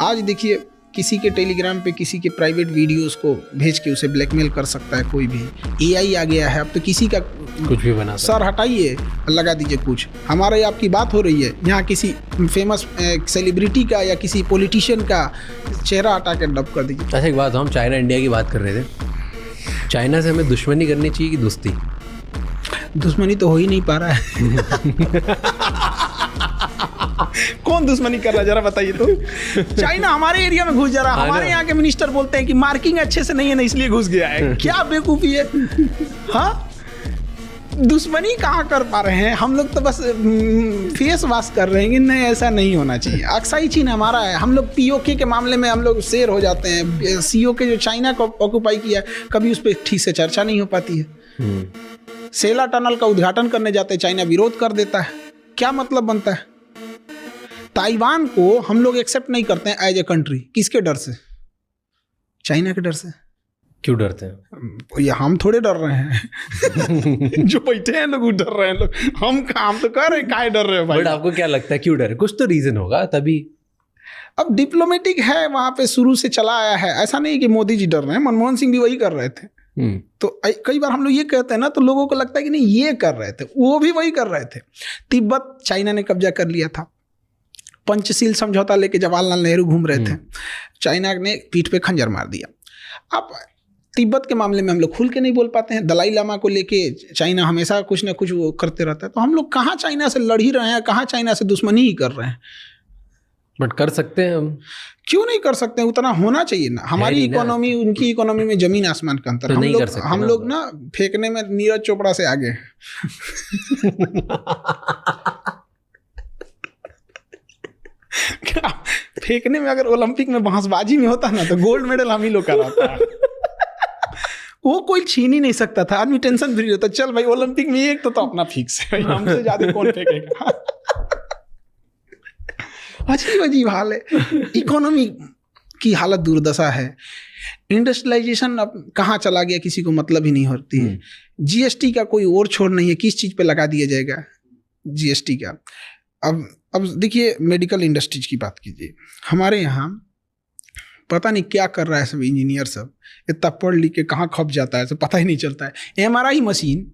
आज देखिए किसी के टेलीग्राम पे किसी के प्राइवेट वीडियोस को भेज के उसे ब्लैकमेल कर सकता है कोई भी। एआई आ गया है, अब तो किसी का कुछ भी बना सर हटाइए लगा दीजिए कुछ। हमारे आपकी बात हो रही है, यहाँ किसी फेमस सेलिब्रिटी का या किसी पॉलिटिशियन का चेहरा हटा के डब कर दीजिए। अच्छा एक बात, हम चाइना इंडिया की बात कर रहे थे, चाइना से हमें दुश्मनी करनी चाहिए कि दोस्ती? दुश्मनी तो हो ही नहीं पा रहा है। कौन दुश्मनी कर रहा है जरा बताइए तो। चाइना हमारे एरिया में घुस जा रहा है, हमारे यहाँ के मिनिस्टर बोलते हैं कि मार्किंग अच्छे से नहीं है ना इसलिए घुस गया है। क्या बेवकूफी है। हाँ, दुश्मनी कहाँ कर पा रहे हैं हम लोग, तो बस फेस वॉश कर रहे हैं कि नहीं ऐसा नहीं होना चाहिए। अक्साई चीन हमारा है, हम लोग पीओके के मामले में हम लोग शेर हो जाते हैं। सीओ के जो चाइना को ऑक्यूपाई किया कभी उस पर ठीक से चर्चा नहीं हो पाती है। सेला टनल का उद्घाटन करने जाते हैं, चाइना विरोध कर देता है। क्या मतलब बनता है? ताइवान को हम लोग एक्सेप्ट नहीं करते हैं एज ए कंट्री, किसके डर से? चाइना के डर से। क्यों डरते हैं? ये हम थोड़े डर रहे हैं। जो बैठे हैं लोग डर रहे हैं लोग, हम तो कह रहे हैं काहे डर रहे हो भाई। बट आपको क्या लगता है क्यों डर? कुछ तो रीजन होगा तभी। अब डिप्लोमेटिक है, वहां पे शुरू से चला आया है। ऐसा नहीं कि मोदी जी डर रहे हैं, मनमोहन सिंह भी वही कर रहे थे। तो कई बार हम लोग ये कहते हैं ना, तो लोगों को लगता है कि नहीं ये कर रहे थे, वो भी वही कर रहे थे। तिब्बत चाइना ने कब्जा कर लिया था, पंचशील समझौता लेके जवाहरलाल नेहरू घूम रहे थे, चाइना ने पीठ पे खंजर मार दिया। अब तिब्बत के मामले में हम लोग खुल के नहीं बोल पाते हैं। दलाई लामा को लेके चाइना हमेशा कुछ ना कुछ वो करते रहता है। तो हम लोग कहाँ चाइना से लड़ ही रहे हैं, कहाँ चाइना से दुश्मनी ही कर रहे हैं। बट कर सकते हैं हम। क्यों नहीं कर सकते? उतना होना चाहिए ना। हमारी इकोनॉमी उनकी इकोनॉमी में जमीन आसमान का अंतर। तो हम लोग ना फेंकने में नीरज चोपड़ा से आगे हैं। फेंकने में अगर ओलंपिक में बांसबाजी में होता ना तो गोल्ड मेडल हम ही लोग का रहता है। वो कोई छीन ही नहीं सकता था। आदमी टेंशन फ्री रहता, चल भाई ओलंपिक में एक तो अपना फिक्स है, हमसे ज्यादा कौन फेंकेगा। अजीब अजीब हाल है। इकोनॉमी की हालत दुर्दशा है। इंडस्ट्रियलाइजेशन अब कहाँ चला गया किसी को मतलब ही नहीं होती है। जीएसटी का कोई और छोड़ नहीं है, किस चीज़ पे लगा दिया जाएगा जीएसटी का। अब देखिए मेडिकल इंडस्ट्रीज की बात कीजिए, हमारे यहाँ पता नहीं क्या कर रहा है सब इंजीनियर सब, इतना पढ़ लिख के कहाँ खप जाता है सब पता ही नहीं चलता है। MRI machine